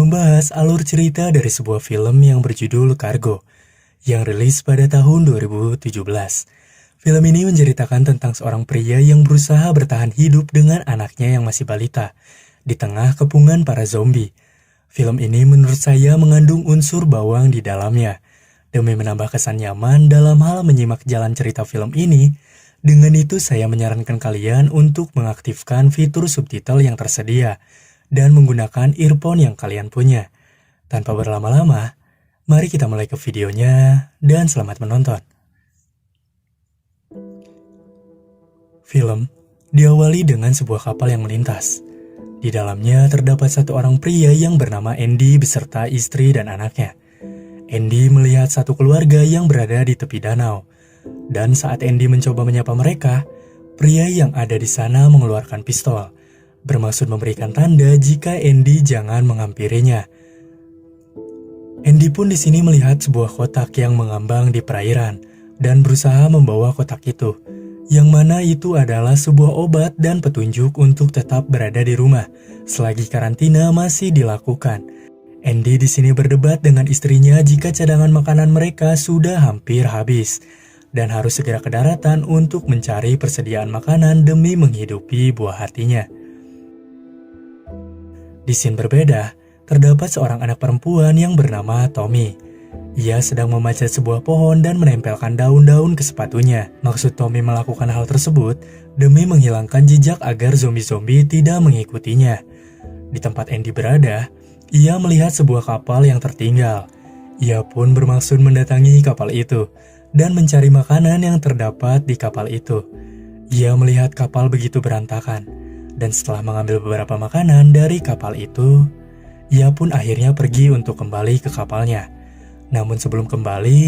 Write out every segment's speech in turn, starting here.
membahas alur cerita dari sebuah film yang berjudul Cargo, yang rilis pada tahun 2017. Film ini menceritakan tentang seorang pria yang berusaha bertahan hidup dengan anaknya yang masih balita, di tengah kepungan para zombie. Film ini menurut saya mengandung unsur bawang di dalamnya. Demi menambah kesan nyaman dalam hal menyimak jalan cerita film ini, dengan itu saya menyarankan kalian untuk mengaktifkan fitur subtitle yang tersedia, dan menggunakan earphone yang kalian punya. Tanpa berlama-lama, mari kita mulai ke videonya, dan selamat menonton. Film diawali dengan sebuah kapal yang melintas. Di dalamnya terdapat satu orang pria yang bernama Andy beserta istri dan anaknya. Andy melihat satu keluarga yang berada di tepi danau. Dan saat Andy mencoba menyapa mereka, pria yang ada di sana mengeluarkan pistol, bermaksud memberikan tanda jika Andy jangan menghampirinya. Andy pun di sini melihat sebuah kotak yang mengambang di perairan dan berusaha membawa kotak itu, yang mana itu adalah sebuah obat dan petunjuk untuk tetap berada di rumah selagi karantina masih dilakukan. Andy di sini berdebat dengan istrinya jika cadangan makanan mereka sudah hampir habis dan harus segera ke daratan untuk mencari persediaan makanan demi menghidupi buah hatinya. Di scene berbeda, terdapat seorang anak perempuan yang bernama Tommy. Ia sedang memanjat sebuah pohon dan menempelkan daun-daun ke sepatunya. Maksud Tommy melakukan hal tersebut demi menghilangkan jejak agar zombie-zombie tidak mengikutinya. Di tempat Andy berada, ia melihat sebuah kapal yang tertinggal. Ia pun bermaksud mendatangi kapal itu dan mencari makanan yang terdapat di kapal itu. Ia melihat kapal begitu berantakan. Dan setelah mengambil beberapa makanan dari kapal itu, ia pun akhirnya pergi untuk kembali ke kapalnya. Namun sebelum kembali,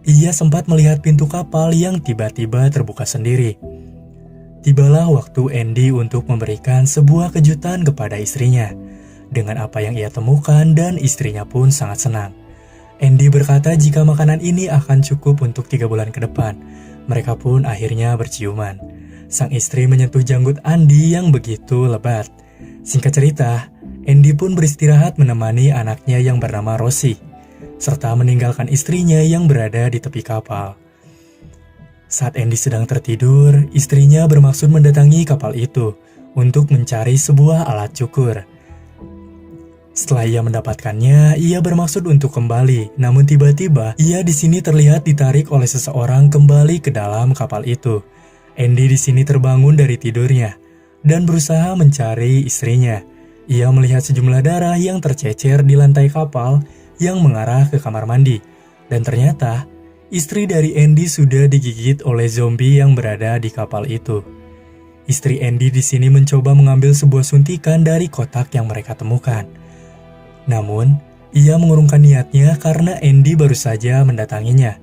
ia sempat melihat pintu kapal yang tiba-tiba terbuka sendiri. Tibalah waktu Andy untuk memberikan sebuah kejutan kepada istrinya, dengan apa yang ia temukan dan istrinya pun sangat senang. Andy berkata jika makanan ini akan cukup untuk 3 bulan ke depan. Mereka pun akhirnya berciuman. Sang istri menyentuh janggut Andy yang begitu lebat. Singkat cerita, Andy pun beristirahat menemani anaknya yang bernama Rosie, serta meninggalkan istrinya yang berada di tepi kapal. Saat Andy sedang tertidur, istrinya bermaksud mendatangi kapal itu untuk mencari sebuah alat cukur. Setelah ia mendapatkannya, ia bermaksud untuk kembali, namun tiba-tiba ia di sini terlihat ditarik oleh seseorang kembali ke dalam kapal itu. Andy di sini terbangun dari tidurnya dan berusaha mencari istrinya. Ia melihat sejumlah darah yang tercecer di lantai kapal yang mengarah ke kamar mandi. Dan ternyata, istri dari Andy sudah digigit oleh zombie yang berada di kapal itu. Istri Andy di sini mencoba mengambil sebuah suntikan dari kotak yang mereka temukan. Namun, ia mengurungkan niatnya karena Andy baru saja mendatanginya.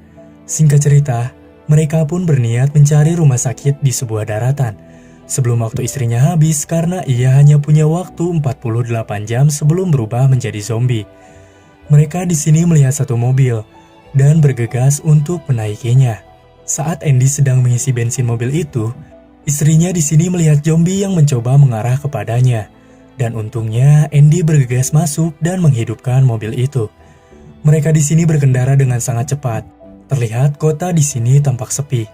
Singkat cerita, mereka pun berniat mencari rumah sakit di sebuah daratan sebelum waktu istrinya habis karena ia hanya punya waktu 48 jam sebelum berubah menjadi zombie. Mereka di sini melihat satu mobil dan bergegas untuk menaikinya. Saat Andy sedang mengisi bensin mobil itu, istrinya di sini melihat zombie yang mencoba mengarah kepadanya. Dan untungnya Andy bergegas masuk dan menghidupkan mobil itu. Mereka di sini berkendara dengan sangat cepat. Terlihat kota di sini tampak sepi.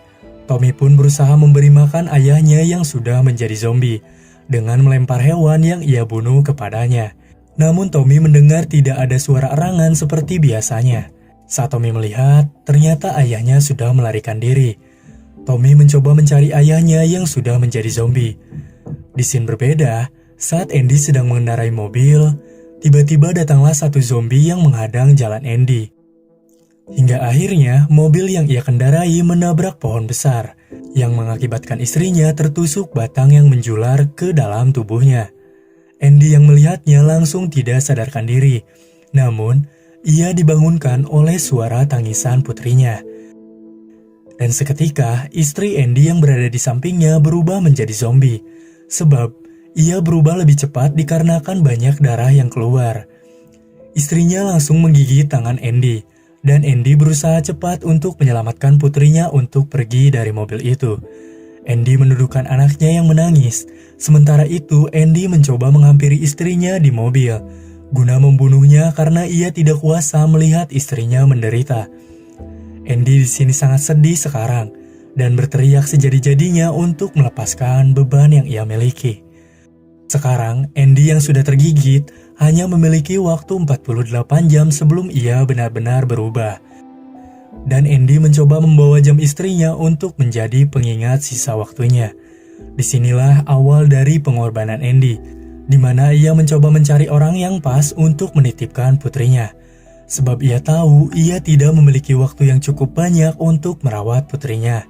Tommy pun berusaha memberi makan ayahnya yang sudah menjadi zombie dengan melempar hewan yang ia bunuh kepadanya. Namun Tommy mendengar tidak ada suara erangan seperti biasanya. Saat Tommy melihat, ternyata ayahnya sudah melarikan diri. Tommy mencoba mencari ayahnya yang sudah menjadi zombie. Di scene berbeda, saat Andy sedang mengendarai mobil, tiba-tiba datanglah satu zombie yang menghadang jalan Andy. Hingga akhirnya mobil yang ia kendarai menabrak pohon besar yang mengakibatkan istrinya tertusuk batang yang menjular ke dalam tubuhnya. Andy yang melihatnya langsung tidak sadarkan diri, namun ia dibangunkan oleh suara tangisan putrinya. Dan seketika istri Andy yang berada di sampingnya berubah menjadi zombie, sebab ia berubah lebih cepat dikarenakan banyak darah yang keluar. Istrinya langsung menggigit tangan Andy, dan Andy berusaha cepat untuk menyelamatkan putrinya untuk pergi dari mobil itu. Andy menundukkan anaknya yang menangis. Sementara itu, Andy mencoba menghampiri istrinya di mobil. guna membunuhnya karena ia tidak kuasa melihat istrinya menderita. Andy di sini sangat sedih sekarang dan berteriak sejadi-jadinya untuk melepaskan beban yang ia miliki. Sekarang, Andy yang sudah tergigit hanya memiliki waktu 48 jam sebelum ia benar-benar berubah. Dan Andy mencoba membawa jam istrinya untuk menjadi pengingat sisa waktunya. Disinilah awal dari pengorbanan Andy, di mana ia mencoba mencari orang yang pas untuk menitipkan putrinya. Sebab ia tahu ia tidak memiliki waktu yang cukup banyak untuk merawat putrinya.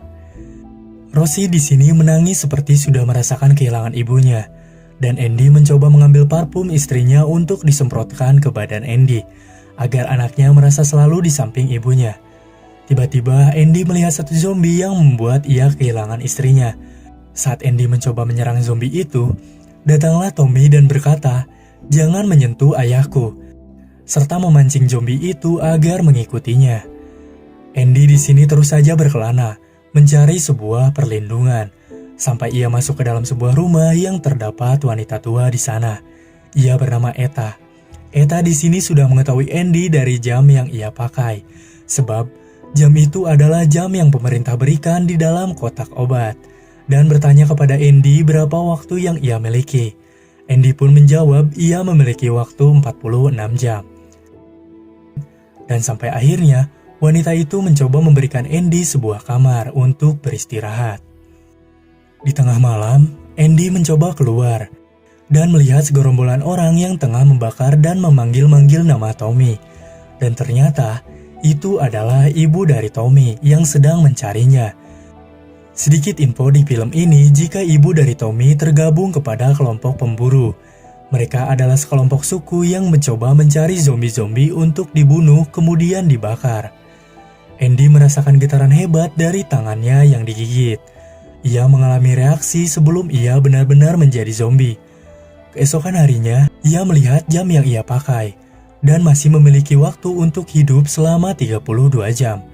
Rosie di sini menangis seperti sudah merasakan kehilangan ibunya. Dan Andy mencoba mengambil parfum istrinya untuk disemprotkan ke badan Andy, agar anaknya merasa selalu di samping ibunya. Tiba-tiba Andy melihat satu zombie yang membuat ia kehilangan istrinya. Saat Andy mencoba menyerang zombie itu, datanglah Tommy dan berkata, "Jangan menyentuh ayahku," serta memancing zombie itu agar mengikutinya. Andy di sini terus saja berkelana, mencari sebuah perlindungan. Sampai ia masuk ke dalam sebuah rumah yang terdapat wanita tua di sana. Ia bernama Eta. Eta di sini sudah mengetahui Andy dari jam yang ia pakai, sebab jam itu adalah jam yang pemerintah berikan di dalam kotak obat, dan bertanya kepada Andy berapa waktu yang ia miliki. Andy pun menjawab ia memiliki waktu 46 jam. Dan sampai akhirnya, wanita itu mencoba memberikan Andy sebuah kamar untuk beristirahat. Di tengah malam, Andy mencoba keluar dan melihat segerombolan orang yang tengah membakar dan memanggil-manggil nama Tommy. Dan ternyata, itu adalah ibu dari Tommy yang sedang mencarinya. Sedikit info di film ini jika ibu dari Tommy tergabung kepada kelompok pemburu. Mereka adalah sekelompok suku yang mencoba mencari zombie-zombie untuk dibunuh kemudian dibakar. Andy merasakan getaran hebat dari tangannya yang digigit. Ia mengalami reaksi sebelum ia benar-benar menjadi zombie. Keesokan harinya, ia melihat jam yang ia pakai dan masih memiliki waktu untuk hidup selama 32 jam.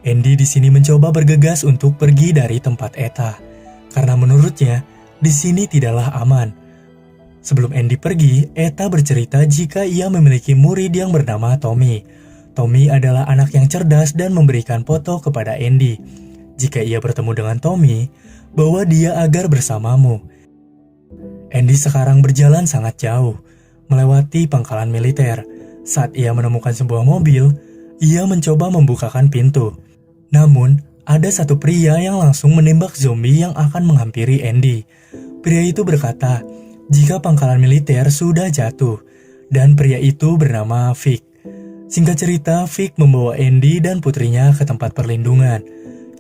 Andy di sini mencoba bergegas untuk pergi dari tempat Eta, karena menurutnya di sini tidaklah aman. Sebelum Andy pergi, Eta bercerita jika ia memiliki murid yang bernama Tommy. Tommy adalah anak yang cerdas dan memberikan foto kepada Andy. Jika ia bertemu dengan Tommy, bawa dia agar bersamamu. Andy sekarang berjalan sangat jauh, melewati pangkalan militer. Saat ia menemukan sebuah mobil, ia mencoba membukakan pintu. Namun, ada satu pria yang langsung menembak zombie yang akan menghampiri Andy. Pria itu berkata, jika pangkalan militer sudah jatuh, dan pria itu bernama Vic. Singkat cerita, Vic membawa Andy dan putrinya ke tempat perlindungan,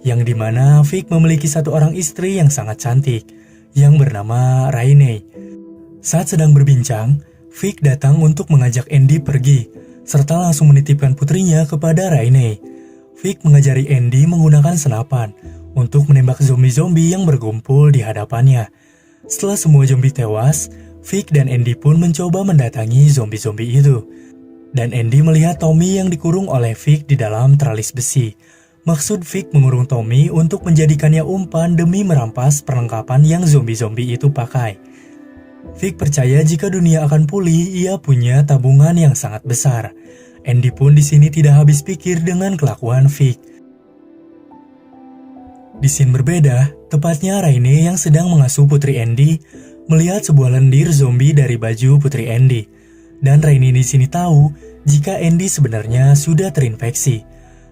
yang dimana Vic memiliki satu orang istri yang sangat cantik, yang bernama Rainey. Saat sedang berbincang, Vic datang untuk mengajak Andy pergi, serta langsung menitipkan putrinya kepada Rainey. Vic mengajari Andy menggunakan senapan untuk menembak zombie-zombie yang berkumpul di hadapannya. Setelah semua zombie tewas, Vic dan Andy pun mencoba mendatangi zombie-zombie itu. Dan Andy melihat Tommy yang dikurung oleh Vic di dalam teralis besi. Maksud Vic mengurung Tommy untuk menjadikannya umpan demi merampas perlengkapan yang zombie-zombie itu pakai. Vic percaya jika dunia akan pulih, ia punya tabungan yang sangat besar. Andy pun di sini tidak habis pikir dengan kelakuan Vic. Di scene berbeda, tepatnya Rainey yang sedang mengasuh putri Andy melihat sebuah lendir zombie dari baju putri Andy. Dan Rainey di sini tahu jika Andy sebenarnya sudah terinfeksi.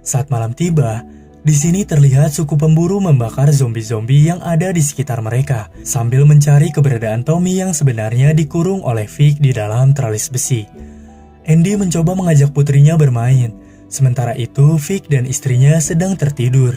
Saat malam tiba, di sini terlihat suku pemburu membakar zombie-zombie yang ada di sekitar mereka, sambil mencari keberadaan Tommy yang sebenarnya dikurung oleh Vic di dalam teralis besi. Andy mencoba mengajak putrinya bermain, sementara itu Vic dan istrinya sedang tertidur.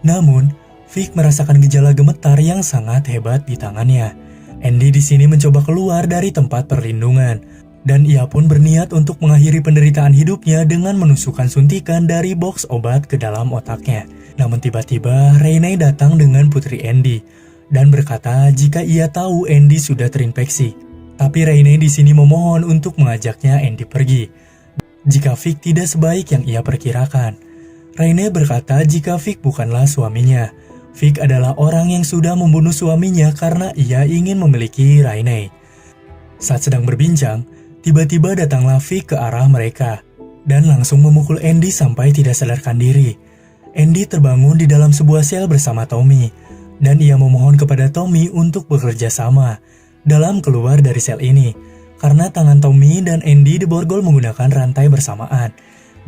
Namun, Vic merasakan gejala gemetar yang sangat hebat di tangannya. Andy di sini mencoba keluar dari tempat perlindungan, dan ia pun berniat untuk mengakhiri penderitaan hidupnya dengan menusukkan suntikan dari box obat ke dalam otaknya. Namun tiba-tiba Rainey datang dengan putri Andy dan berkata jika ia tahu Andy sudah terinfeksi. Tapi Rainey di sini memohon untuk mengajaknya Andy pergi jika Vic tidak sebaik yang ia perkirakan. Rainey berkata jika Vic bukanlah suaminya. Vic adalah orang yang sudah membunuh suaminya karena ia ingin memiliki Rainey. Saat sedang berbincang, Tiba-tiba datanglah Vic ke arah mereka dan langsung memukul Andy sampai tidak sadarkan diri. Andy terbangun di dalam sebuah sel bersama Tommy dan ia memohon kepada Tommy untuk bekerja sama dalam keluar dari sel ini karena tangan Tommy dan Andy diborgol menggunakan rantai bersamaan.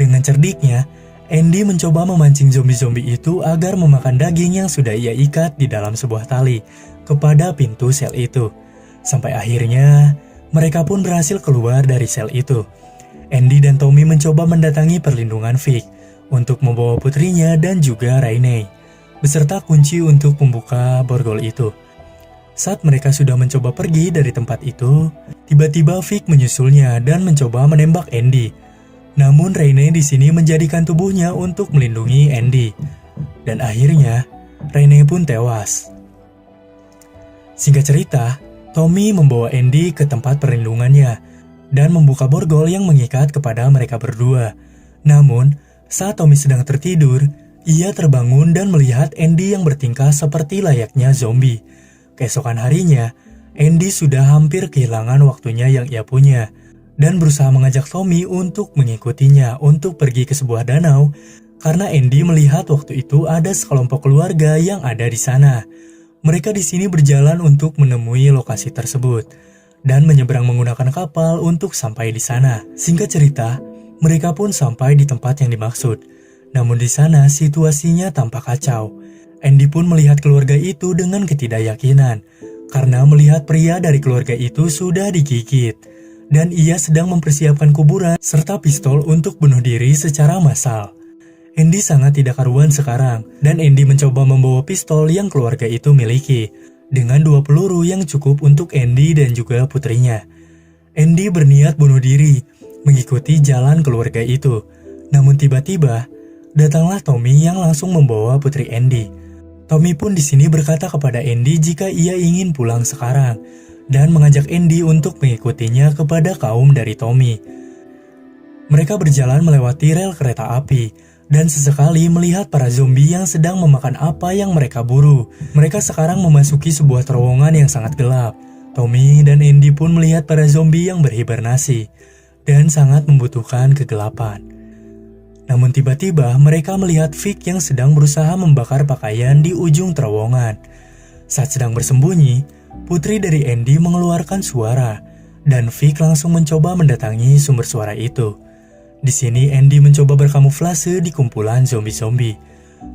Dengan cerdiknya, Andy mencoba memancing zombie-zombie itu agar memakan daging yang sudah ia ikat di dalam sebuah tali kepada pintu sel itu. Sampai akhirnya mereka pun berhasil keluar dari sel itu. Andy dan Tommy mencoba mendatangi perlindungan Vic untuk membawa putrinya dan juga Rainey, beserta kunci untuk membuka borgol itu. Saat mereka sudah mencoba pergi dari tempat itu, tiba-tiba Vic menyusulnya dan mencoba menembak Andy. Namun Rainey di sini menjadikan tubuhnya untuk melindungi Andy. Dan akhirnya, Rainey pun tewas. Singkat cerita, Tommy membawa Andy ke tempat perlindungannya dan membuka borgol yang mengikat kepada mereka berdua. Namun, saat Tommy sedang tertidur, ia terbangun dan melihat Andy yang bertingkah seperti layaknya zombie. Keesokan harinya, Andy sudah hampir kehilangan waktunya yang ia punya dan berusaha mengajak Tommy untuk mengikutinya untuk pergi ke sebuah danau karena Andy melihat waktu itu ada sekelompok keluarga yang ada di sana. Mereka di sini berjalan untuk menemui lokasi tersebut dan menyeberang menggunakan kapal untuk sampai di sana. Singkat cerita, mereka pun sampai di tempat yang dimaksud. Namun di sana situasinya tampak kacau. Andy pun melihat keluarga itu dengan ketidakyakinan karena melihat pria dari keluarga itu sudah digigit dan ia sedang mempersiapkan kuburan serta pistol untuk bunuh diri secara massal. Andy sangat tidak karuan sekarang, dan Andy mencoba membawa pistol yang keluarga itu miliki, dengan 2 peluru yang cukup untuk Andy dan juga putrinya. Andy berniat bunuh diri, mengikuti jalan keluarga itu. Namun tiba-tiba, datanglah Tommy yang langsung membawa putri Andy. Tommy pun di sini berkata kepada Andy jika ia ingin pulang sekarang, dan mengajak Andy untuk mengikutinya kepada kaum dari Tommy. Mereka berjalan melewati rel kereta api, dan sesekali melihat para zombie yang sedang memakan apa yang mereka buru. Mereka sekarang memasuki sebuah terowongan yang sangat gelap. Tommy dan Andy pun melihat para zombie yang berhibernasi dan sangat membutuhkan kegelapan. Namun tiba-tiba mereka melihat Vic yang sedang berusaha membakar pakaian di ujung terowongan. Saat sedang bersembunyi, putri dari Andy mengeluarkan suara dan Vic langsung mencoba mendatangi sumber suara itu. Di sini Andy mencoba berkamuflase di kumpulan zombie-zombie.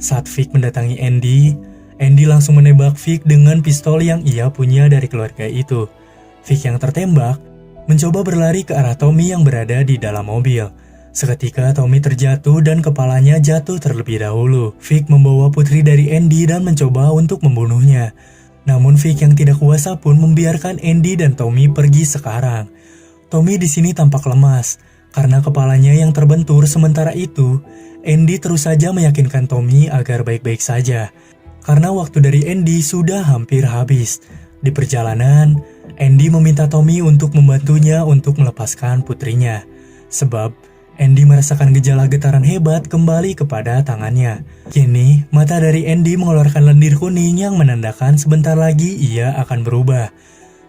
Saat Vic mendatangi Andy, Andy langsung menembak Vic dengan pistol yang ia punya dari keluarga itu. Vic yang tertembak mencoba berlari ke arah Tommy yang berada di dalam mobil. Seketika Tommy terjatuh dan kepalanya jatuh terlebih dahulu. Vic membawa putri dari Andy dan mencoba untuk membunuhnya. Namun Vic yang tidak kuasa pun membiarkan Andy dan Tommy pergi sekarang. Tommy di sini tampak lemas karena kepalanya yang terbentur. Sementara itu, Andy terus saja meyakinkan Tommy agar baik-baik saja, karena waktu dari Andy sudah hampir habis. Di perjalanan, Andy meminta Tommy untuk membantunya untuk melepaskan putrinya, sebab Andy merasakan gejala getaran hebat kembali kepada tangannya. Kini, mata dari Andy mengeluarkan lendir kuning yang menandakan sebentar lagi ia akan berubah.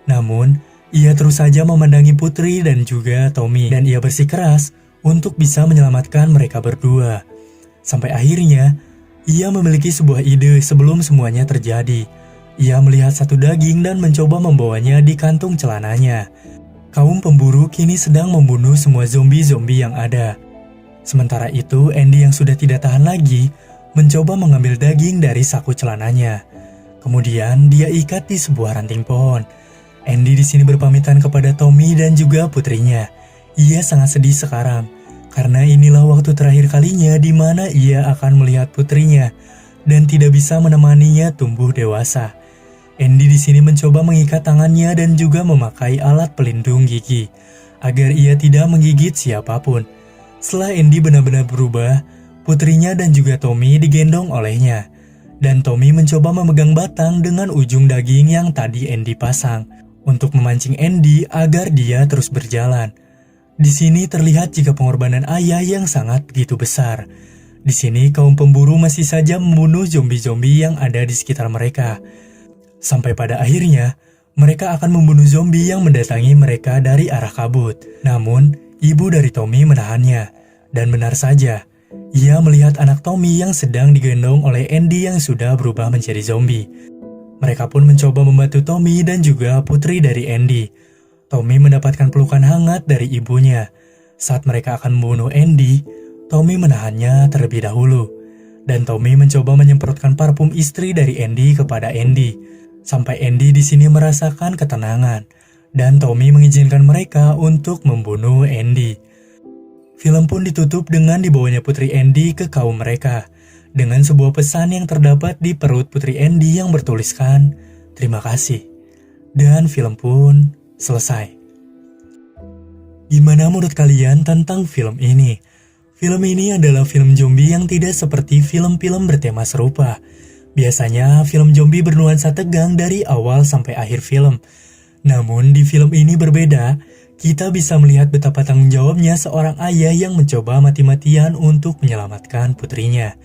Namun, ia terus saja memandangi putri dan juga Tommy, dan ia bersikeras untuk bisa menyelamatkan mereka berdua. Sampai akhirnya, ia memiliki sebuah ide sebelum semuanya terjadi. Ia melihat satu daging dan mencoba membawanya di kantung celananya. Kaum pemburu kini sedang membunuh semua zombie-zombie yang ada. Sementara itu, Andy yang sudah tidak tahan lagi, mencoba mengambil daging dari saku celananya. Kemudian, dia ikat di sebuah ranting pohon. Andy di sini berpamitan kepada Tommy dan juga putrinya. Ia sangat sedih sekarang, karena inilah waktu terakhir kalinya di mana ia akan melihat putrinya dan tidak bisa menemaninya tumbuh dewasa. Andy di sini mencoba mengikat tangannya dan juga memakai alat pelindung gigi agar ia tidak menggigit siapapun. Setelah Andy benar-benar berubah, putrinya dan juga Tommy digendong olehnya, dan Tommy mencoba memegang batang dengan ujung daging yang tadi Andy pasang untuk memancing Andy agar dia terus berjalan. Di sini terlihat jika pengorbanan ayah yang sangat begitu besar. Di sini kaum pemburu masih saja membunuh zombie-zombie yang ada di sekitar mereka. Sampai pada akhirnya, Mereka akan membunuh zombie yang mendatangi mereka dari arah kabut. Namun, ibu dari Tommy menahannya. Dan benar saja, ia melihat anak Tommy yang sedang digendong oleh Andy yang sudah berubah menjadi zombie. Mereka pun mencoba membantu Tommy dan juga putri dari Andy. Tommy mendapatkan pelukan hangat dari ibunya. Saat mereka akan membunuh Andy, Tommy menahannya terlebih dahulu. Dan Tommy mencoba menyemprotkan parfum istri dari Andy kepada Andy. Sampai Andy di sini merasakan ketenangan. Dan Tommy mengizinkan mereka untuk membunuh Andy. Film pun ditutup dengan dibawanya putri Andy ke kaum mereka. Dengan sebuah pesan yang terdapat di perut putri Andy yang bertuliskan, "Terima kasih." Dan film pun selesai. Gimana menurut kalian tentang film ini? Film ini adalah film zombie yang tidak seperti film-film bertema serupa. Biasanya film zombie bernuansa tegang dari awal sampai akhir film. Namun di film ini berbeda, kita bisa melihat betapa tanggung jawabnya seorang ayah yang mencoba mati-matian untuk menyelamatkan putrinya.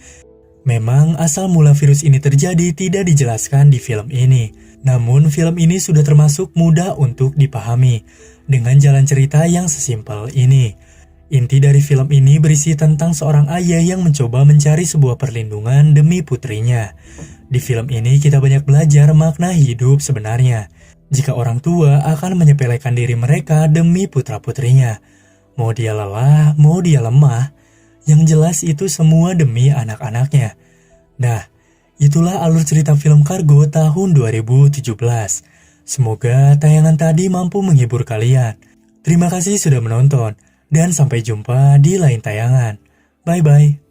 Memang asal mula virus ini terjadi tidak dijelaskan di film ini. Namun film ini sudah termasuk mudah untuk dipahami dengan jalan cerita yang sesimpel ini. Inti dari film ini berisi tentang seorang ayah yang mencoba mencari sebuah perlindungan demi putrinya. Di film ini kita banyak belajar makna hidup sebenarnya. Jika orang tua akan menyepelekan diri mereka demi putra-putrinya. Mau dia lelah, mau dia lemah, yang jelas itu semua demi anak-anaknya. Nah, itulah alur cerita film Kargo tahun 2017. Semoga tayangan tadi mampu menghibur kalian. Terima kasih sudah menonton, dan sampai jumpa di lain tayangan. Bye-bye.